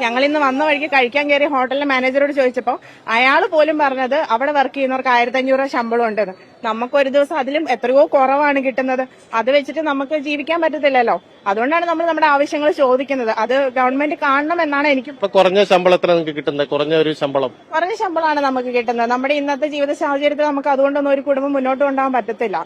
ഞങ്ങൾ ഇന്ന് വന്ന വഴിക്ക് കഴിക്കാൻ കയറിയ ഹോട്ടലിലെ മാനേജറോട് ചോദിച്ചപ്പോൾ അയാൾ പോലും പറഞ്ഞത് അവിടെ വർക്ക് ചെയ്യുന്നവർക്ക് 1500 രൂപ ശമ്പളം ഉണ്ടെന്ന്. നമുക്ക് ഒരു ദിവസം അതിലും എത്രയോ കുറവാണ് കിട്ടുന്നത്. അത് വെച്ചിട്ട് നമുക്ക് ജീവിക്കാൻ പറ്റത്തില്ലല്ലോ. അതുകൊണ്ടാണ് നമ്മൾ നമ്മുടെ ആവശ്യങ്ങൾ ചോദിക്കുന്നത്. അത് ഗവൺമെന്റ് കാണണം എന്നാണ് എനിക്ക്. കുറഞ്ഞ ശമ്പളം എത്ര നിങ്ങൾക്ക് കിട്ടുന്നത്? കുറഞ്ഞ ശമ്പളമാണ് നമുക്ക് കിട്ടുന്നത്. നമ്മുടെ ഇന്നത്തെ ജീവിത സാഹചര്യത്തിൽ നമുക്ക് അതുകൊണ്ടൊന്നും ഒരു കുടുംബം മുന്നോട്ട് കൊണ്ടുപോകാൻ പറ്റത്തില്ല.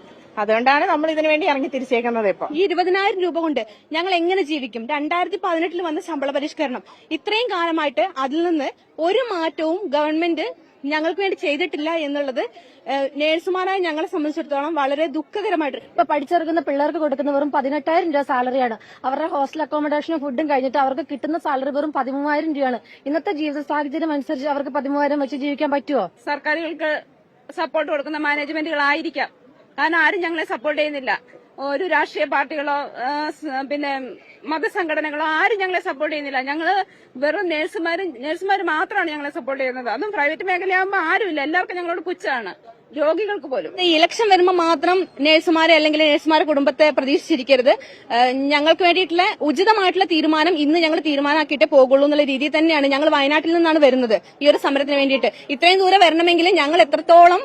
അതുകൊണ്ടാണ് നമ്മൾ ഇതിനു വേണ്ടി ഇറങ്ങി തിരിച്ചേക്കുന്നത്. ഇപ്പൊ ഈ 20,000 രൂപ കൊണ്ട് ഞങ്ങൾ എങ്ങനെ ജീവിക്കും? 2018 വന്ന ശമ്പള പരിഷ്കരണം ഇത്രയും കാലമായിട്ട് അതിൽ നിന്ന് ഒരു മാറ്റവും ഗവൺമെന്റ് ഞങ്ങൾക്ക് വേണ്ടി ചെയ്തിട്ടില്ല എന്നുള്ളത് നേഴ്സുമാരായ ഞങ്ങളെ സംബന്ധിച്ചിടത്തോളം വളരെ ദുഃഖകരമായിട്ട്. ഇപ്പൊ പഠിച്ചിറങ്ങുന്ന പിള്ളേർക്ക് കൊടുക്കുന്ന വെറും 18,000 രൂപ സാലറിയാണ്. അവരുടെ ഹോസ്റ്റൽ അക്കോമഡേഷനും ഫുഡും കഴിഞ്ഞിട്ട് അവർക്ക് കിട്ടുന്ന സാലറി വെറും 13,000 രൂപയാണ്. ഇന്നത്തെ ജീവിത സാഹചര്യം അനുസരിച്ച് അവർക്ക് 13,000 വെച്ച് ജീവിക്കാൻ പറ്റുമോ? സർക്കാരുകൾക്ക് സപ്പോർട്ട് കൊടുക്കുന്ന മാനേജ്മെന്റുകളായിരിക്കാം. കാരണം ആരും ഞങ്ങളെ സപ്പോർട്ട് ചെയ്യുന്നില്ല. ഒരു രാഷ്ട്രീയ പാർട്ടികളോ പിന്നെ മതസംഘടനകളോ ആരും ഞങ്ങളെ സപ്പോർട്ട് ചെയ്യുന്നില്ല. ഞങ്ങള് വെറും നേഴ്സുമാര് മാത്രമാണ് ഞങ്ങളെ സപ്പോർട്ട് ചെയ്യുന്നത്. അതും പ്രൈവറ്റ് മേഖലയാകുമ്പോൾ ആരുമില്ല. എല്ലാവർക്കും ഞങ്ങളോട് പുച്ഛമാണ്, രോഗികൾക്ക് പോലും. ഈ ഇലക്ഷൻ വരുമ്പോൾ മാത്രം നേഴ്സുമാരെ അല്ലെങ്കിൽ നേഴ്സുമാരുടെ കുടുംബത്തെ പ്രതീക്ഷിച്ചിരിക്കരുത്. ഞങ്ങൾക്ക് വേണ്ടിയിട്ടുള്ള ഉചിതമായിട്ടുള്ള തീരുമാനം ഇന്ന് ഞങ്ങൾ തീരുമാനമാക്കിയിട്ടേ പോകുള്ളൂ എന്നുള്ള രീതിയിൽ തന്നെയാണ്. ഞങ്ങൾ വയനാട്ടിൽ നിന്നാണ് വരുന്നത് ഈ ഒരു സമരത്തിന് വേണ്ടിയിട്ട്. ഇത്രയും ദൂരം വരണമെങ്കിൽ ഞങ്ങൾ എത്രത്തോളം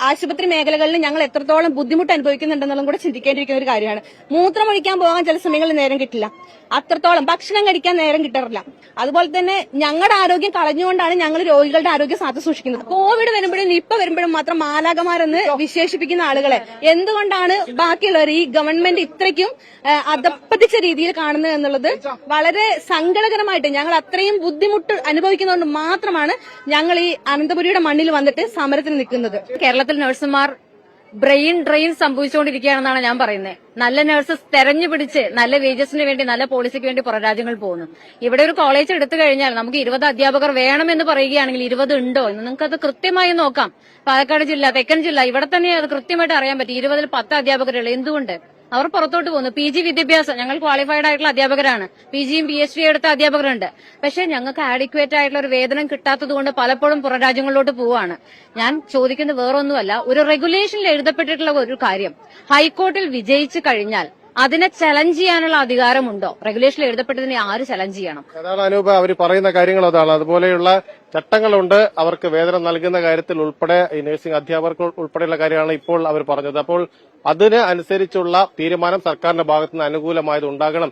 ആശുപത്രി മേഖലകളിൽ ഞങ്ങൾ എത്രത്തോളം ബുദ്ധിമുട്ട് അനുഭവിക്കുന്നുണ്ടെന്നുള്ളതും കൂടെ ചിന്തിക്കേണ്ടിയിരിക്കുന്ന ഒരു കാര്യമാണ്. മൂത്രമൊഴിക്കാൻ പോകാൻ ചില സമയങ്ങളിൽ നേരം കിട്ടില്ല. അത്രത്തോളം ഭക്ഷണം കഴിക്കാൻ നേരം കിട്ടാറില്ല. അതുപോലെ തന്നെ ഞങ്ങളുടെ ആരോഗ്യം കളഞ്ഞുകൊണ്ടാണ് ഞങ്ങൾ രോഗികളുടെ ആരോഗ്യം കാത്തു സൂക്ഷിക്കുന്നത്. കോവിഡ് വരുമ്പോഴും നിപ്പ വരുമ്പോഴും മാത്രം മാലാഖമാരെന്ന് വിശേഷിപ്പിക്കുന്ന ആളുകളെ എന്തുകൊണ്ടാണ് ബാക്കിയുള്ളവർ ഈ ഗവൺമെന്റ് ഇത്രയ്ക്കും അധപ്പതിച്ച രീതിയിൽ കാണുന്നത് എന്നുള്ളത് വളരെ സങ്കടകരമായിട്ട് ഞങ്ങൾ അത്രയും ബുദ്ധിമുട്ട് അനുഭവിക്കുന്നതുകൊണ്ട് മാത്രമാണ് ഞങ്ങൾ ഈ അനന്തപുരിയുടെ മണ്ണിൽ വന്നിട്ട് സമരത്തിന് നിൽക്കുന്നത്. കേരളത്തിൽ നഴ്സുമാർ ബ്രെയിൻ ഡ്രെയിൻ സംഭവിച്ചുകൊണ്ടിരിക്കുകയാണെന്നാണ് ഞാൻ പറയുന്നത്. നല്ല നഴ്സസ് തെരഞ്ഞു പിടിച്ച് നല്ല വേജസിന് വേണ്ടി നല്ല പോളിസിക്ക് വേണ്ടി പുറരാജ്യങ്ങളിൽ പോകുന്നു. ഇവിടെ ഒരു കോളേജ് എടുത്തു കഴിഞ്ഞാൽ നമുക്ക് 20 അധ്യാപകർ വേണമെന്ന് പറയുകയാണെങ്കിൽ 20 ഉണ്ടോ എന്ന് നിങ്ങൾക്കത് കൃത്യമായി നോക്കാം. പാലക്കാട് ജില്ല, തെക്കൻ ജില്ല, ഇവിടെ തന്നെ അത് കൃത്യമായിട്ട് അറിയാൻ പറ്റും. 20-ൽ 10 അധ്യാപകരുള്ള. എന്തുകൊണ്ട് അവർ പുറത്തോട്ട് പോകുന്നു? PG വിദ്യാഭ്യാസം, ഞങ്ങൾ ക്വാളിഫൈഡ് ആയിട്ടുള്ള അധ്യാപകരാണ്. PGയും PhD എടുത്ത അധ്യാപകരുണ്ട്. പക്ഷെ ഞങ്ങൾക്ക് ആഡിക്വേറ്റ് ആയിട്ടുള്ള ഒരു വേതനം കിട്ടാത്തത് കൊണ്ട് പലപ്പോഴും പുറം രാജ്യങ്ങളിലോട്ട് പോവാണ്. ഞാൻ ചോദിക്കുന്നത് വേറൊന്നുമല്ല, ഒരു റെഗുലേഷനിൽ എഴുതപ്പെട്ടിട്ടുള്ള ഒരു കാര്യം ഹൈക്കോർട്ടിൽ വിജയിച്ചു കഴിഞ്ഞാൽ അതിനെ ചലഞ്ച് ചെയ്യാനുള്ള അധികാരമുണ്ടോ? റെഗുലേഷനിൽ എഴുതപ്പെട്ടതിനെ ആര് ചലഞ്ച് ചെയ്യണം? അതാണ് അനൂപ അവർ പറയുന്ന കാര്യങ്ങൾ. അതാണ് അതുപോലെയുള്ള ചട്ടങ്ങളുണ്ട്. അവർക്ക് വേതനം നൽകുന്ന കാര്യത്തിൽ ഉൾപ്പെടെ ഈ നഴ്സിംഗ് അധ്യാപകർക്ക് ഉൾപ്പെടെയുള്ള കാര്യമാണ് ഇപ്പോൾ അവർ പറഞ്ഞത്. അപ്പോൾ അതിന് അനുസരിച്ചുള്ള തീരുമാനം സർക്കാരിന്റെ ഭാഗത്തുനിന്ന് അനുകൂലമായത് ഉണ്ടാകണം.